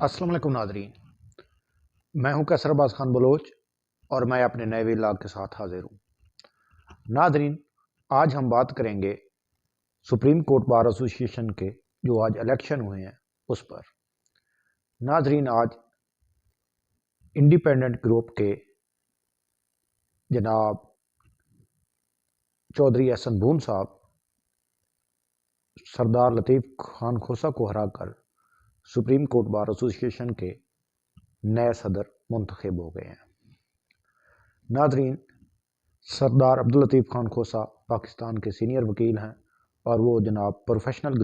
अस्सलाम वालेकुम नादरीन, मैं हूं कैसर अब्बास खान बलोच और मैं अपने नए व्लॉग के साथ हाजिर हूं। नादरीन, आज हम बात करेंगे सुप्रीम कोर्ट बार एसोसिएशन के जो आज इलेक्शन हुए हैं उस पर। नादरीन, आज इंडिपेंडेंट ग्रुप के जनाब चौधरी एहसन बून साहब सरदार लतीफ़ खान खोसा को हराकर सुप्रीम कोर्ट बार एसोसिएशन के नए सदर मुंतखब हो गए हैं। नादरीन, सरदार अब्दुल लतीफ़ खान खोसा पाकिस्तान के सीनियर वकील हैं और वो जनाब प्रोफेशनल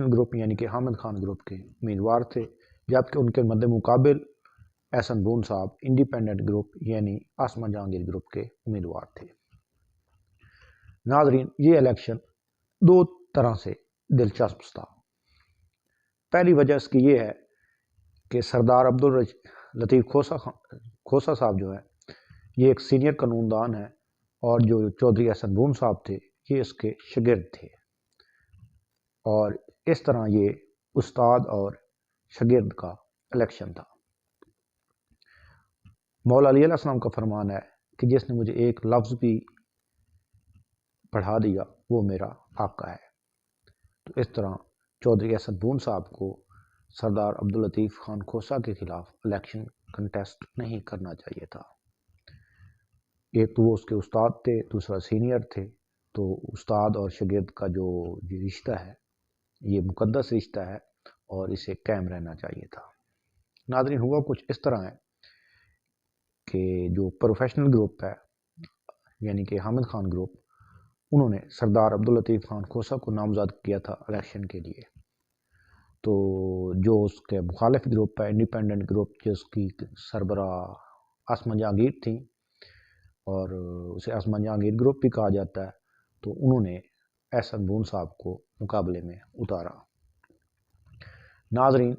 ग्रुप यानी कि हामिद खान ग्रुप के उम्मीदवार थे, जबकि उनके मद्दे मुकाबिल एहसन बून साहब इंडिपेंडेंट ग्रुप यानी आसमा जहांगीर ग्रुप के उम्मीदवार थे। नादरीन, ये इलेक्शन दो तरह से दिलचस्प था। पहली वजह इसकी ये है कि सरदार अब्दुल लतीफ़ खोसा साहब जो है ये एक सीनियर कानूनदान है और जो चौधरी एहसन बून साहब थे ये इसके शागिर्द थे, और इस तरह ये उस्ताद और शागिर्द का इलेक्शन था। मौला अली अलैहिस्सलाम का फरमान है कि जिसने मुझे एक लफ्ज़ भी पढ़ा दिया वो मेरा आका है। तो इस तरह चौधरी एहसन बून साहब को सरदार अब्दुल लतीफ़ खान खोसा के खिलाफ इलेक्शन कंटेस्ट नहीं करना चाहिए था। एक तो वो उसके उस्ताद थे, दूसरा सीनियर थे, तो उस्ताद और शागिर्द का जो ये रिश्ता है ये मुकद्दस रिश्ता है और इसे कायम रहना चाहिए था। नाज़रीन, हुआ कुछ इस तरह है कि जो प्रोफेशनल ग्रुप है यानी कि हामिद खान ग्रुप, उन्होंने सरदार अब्दुल लतीफ़ खान खोसा को नामज़द किया था इलेक्शन के लिए। तो जो उसके मुखालिफ ग्रुप है इंडिपेंडेंट ग्रुप, जिसकी सरबरा आसमा जहांगीर थी और उसे आसमा जहांगीर ग्रुप भी कहा जाता है, तो उन्होंने एहसन बून साहब को मुकाबले में उतारा। नाजरीन,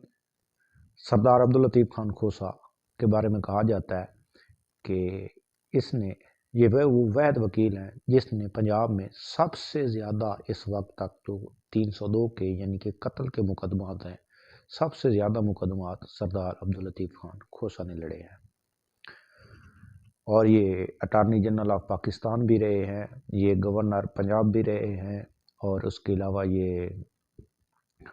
सरदार अब्दुल लतीफ़ खान खोसा के बारे में कहा जाता है कि ये वो वैध वकील हैं जिसने पंजाब में सबसे ज़्यादा इस वक्त तक जो 302 के यानी कि कत्ल के मुकदमात हैं, सबसे ज़्यादा मुकदमात सरदार अब्दुल लतीफ़ खान खोसा ने लड़े हैं। और ये अटारनी जनरल ऑफ पाकिस्तान भी रहे हैं, ये गवर्नर पंजाब भी रहे हैं, और उसके अलावा ये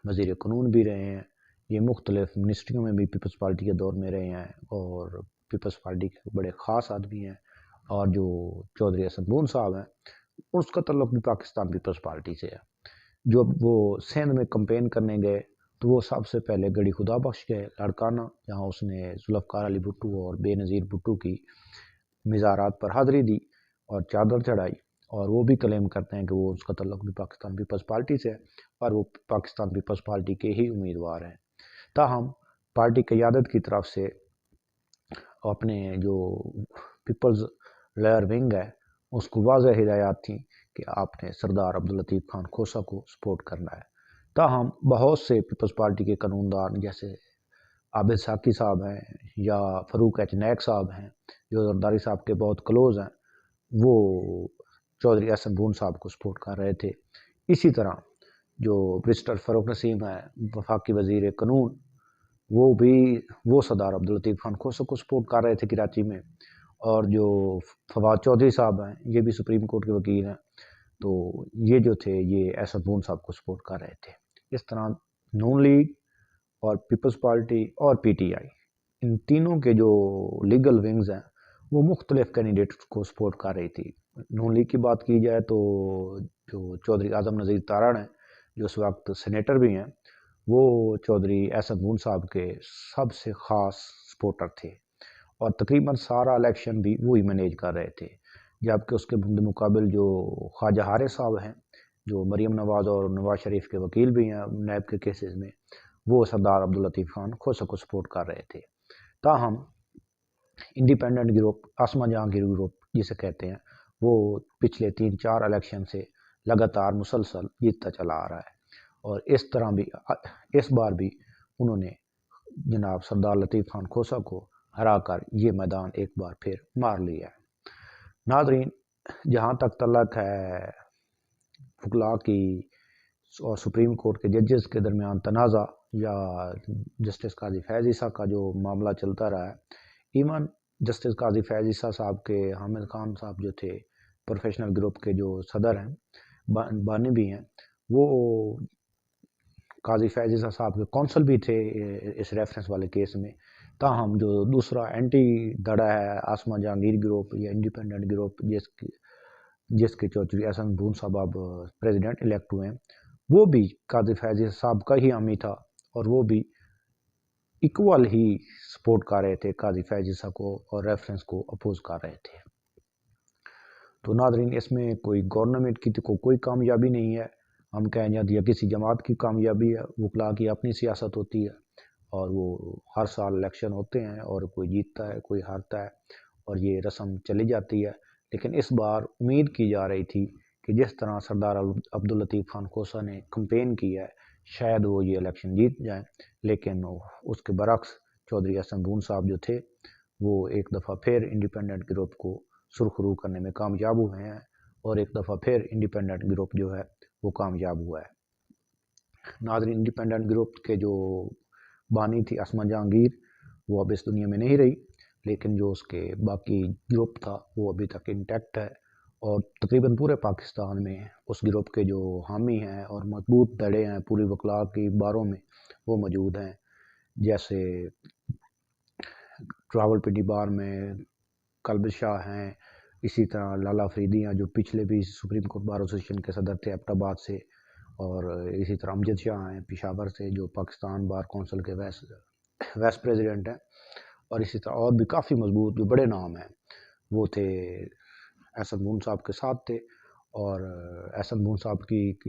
वज़ीर कानून भी रहे हैं। ये मुख्तलिफ मिनिस्ट्रियों में भी पीपल्स पार्टी के दौर में रहे हैं और पीपल्स पार्टी के बड़े ख़ास आदमी हैं। और जो चौधरी एहसन बून साहब हैं उसका तल्लुक़ भी पाकिस्तान पीपल्स पार्टी से है। जब वो सिंध में कैंपेन करने गए तो वो सबसे पहले गढ़ी खुदा बख्श गए लाड़काना, जहाँ उसने जुल्फ़िकार अली भुट्टो और बेनज़ीर भुट्टो की मज़ारात पर हाज़िरी दी और चादर चढ़ाई, और वो भी क्लेम करते हैं कि वो उसका तल्लुक़ भी पाकिस्तान पीपल्स पार्टी से है और वो पाकिस्तान पीपल्स पार्टी के ही उम्मीदवार हैं। ताहम पार्टी क़यादत की तरफ से अपने जो पीपल्स लेयर विंग है उसको वाज़ेह हिदायत थी कि आपने सरदार अब्दुल लतीफ़ खान खोसा को सपोर्ट करना है। ताहम बहुत से पीपल्स पार्टी के कानूनदान जैसे आबिद साकी साहब हैं या फ़रूक एच नैक साहब हैं, जो जरदारी साहब के बहुत क्लोज़ हैं, वो चौधरी एहसन बून साहब को सपोर्ट कर रहे थे। इसी तरह जो बैरिस्टर फ़रूक नसीम है वफाकी वज़ीर कानून, वो सरदार अब्दुल लतीफ़ खान खोसा को सपोर्ट कर रहे थे कराची में। और जो फवाद चौधरी साहब हैं ये भी सुप्रीम कोर्ट के वकील हैं, तो ये जो थे ये एहसन बून साहब को सपोर्ट कर रहे थे। इस तरह नून लीग और पीपल्स पार्टी और पीटीआई, इन तीनों के जो लीगल विंग्स हैं वो मुख्तलिफ कैंडिडेट्स को सपोर्ट कर रही थी। नून लीग की बात की जाए तो जो चौधरी आज़म नज़ीर तारण हैं जो इस वक्त सेनेटर भी हैं, वो चौधरी एहसन बून साहब के सबसे ख़ास सपोर्टर थे और तकरीबन सारा इलेक्शन भी वही मैनेज कर रहे थे। जबकि उसके मुकाबिल जो ख्वाजा हारिस साहब हैं जो मरीम नवाज़ और नवाज शरीफ के वकील भी हैं नैब के केसेस में, वो सरदार अब्दुल लतीफ़ खान खोसा को सपोर्ट कर रहे थे। ताहम इंडिपेंडेंट ग्रुप, आसमा जहांगीर ग्रुप जिसे कहते हैं, वो पिछले 3-4 इलेक्शन से लगातार मुसलसल जीतता चला आ रहा है और इस तरह भी इस बार भी उन्होंने जनाब सरदार लतीफ़ खान खोसा को हरा कर ये मैदान एक बार फिर मार लिया है। नाजरीन, जहाँ तक तल्लक है फुकला की اور سپریم کورٹ کے ججز کے درمیان تنازع یا جسٹس قاضی فیض عیسیٰ کا جو معاملہ چلتا رہا ہے، ایون جسٹس قاضی فیض عیسیٰ صاحب کے حامد خان صاحب جو تھے پروفیشنل گروپ کے جو صدر ہیں، بانی بھی ہیں، وہ قاضی فیض عیسیٰ صاحب کے کونسل بھی تھے اس ریفرنس والے کیس میں۔ تاہم جو دوسرا اینٹی دھڑا ہے آسما جہانگیر گروپ یا انڈیپینڈنٹ گروپ جس کے چودھری احسن بون صاحب اب پریزیڈنٹ الیکٹ ہوئے ہیں، وہ بھی قاضی فیض عیسیٰ صاحب کا ہی حامی تھا اور وہ بھی ایکول ہی سپورٹ کر رہے تھے قاضی فیض عیسیٰ کو اور ریفرنس کو اپوز کر رہے تھے۔ تو ناظرین، اس میں کوئی گورنمنٹ کی تو کوئی کامیابی نہیں ہے، ہم کہیں یا کسی جماعت کی کامیابی ہے، وکلا کی اپنی سیاست ہوتی ہے اور وہ ہر سال الیکشن ہوتے ہیں اور کوئی جیتتا ہے کوئی ہارتا ہے اور یہ رسم چلی جاتی ہے۔ لیکن اس بار امید کی جا رہی تھی کہ جس طرح سردار عبداللطیف خان کھوسہ نے کمپین کی ہے شاید وہ یہ الیکشن جیت جائیں، لیکن اس کے برعکس چودھری احسن بون صاحب جو تھے وہ ایک دفعہ پھر انڈیپینڈنٹ گروپ کو سرخرو کرنے میں کامیاب ہوئے ہیں اور ایک دفعہ پھر انڈیپینڈنٹ گروپ جو ہے وہ کامیاب ہوا ہے۔ ناظرین، انڈیپینڈنٹ گروپ کے جو بانی تھی آسما جہانگیر، وہ اب اس دنیا میں نہیں رہی، لیکن جو اس کے باقی گروپ تھا وہ ابھی تک انٹیکٹ ہے اور تقریباً پورے پاکستان میں اس گروپ کے جو حامی ہیں اور مضبوط دھڑے ہیں پوری وکلا کی باروں میں وہ موجود ہیں، جیسے راول پنڈی بار میں قلب شاہ ہیں، اسی طرح لالا فریدی ہیں جو پچھلے بھی سپریم کورٹ بار ایسوسیشن کے صدر تھے ایبٹ آباد سے، اور اسی طرح امجد شاہ ہیں پشاور سے جو پاکستان بار کونسل کے وائس پریزیڈنٹ ہیں، اور اسی طرح اور بھی کافی مضبوط جو بڑے نام ہیں وہ تھے احسن بون صاحب کے ساتھ تھے، اور احسن بون صاحب کی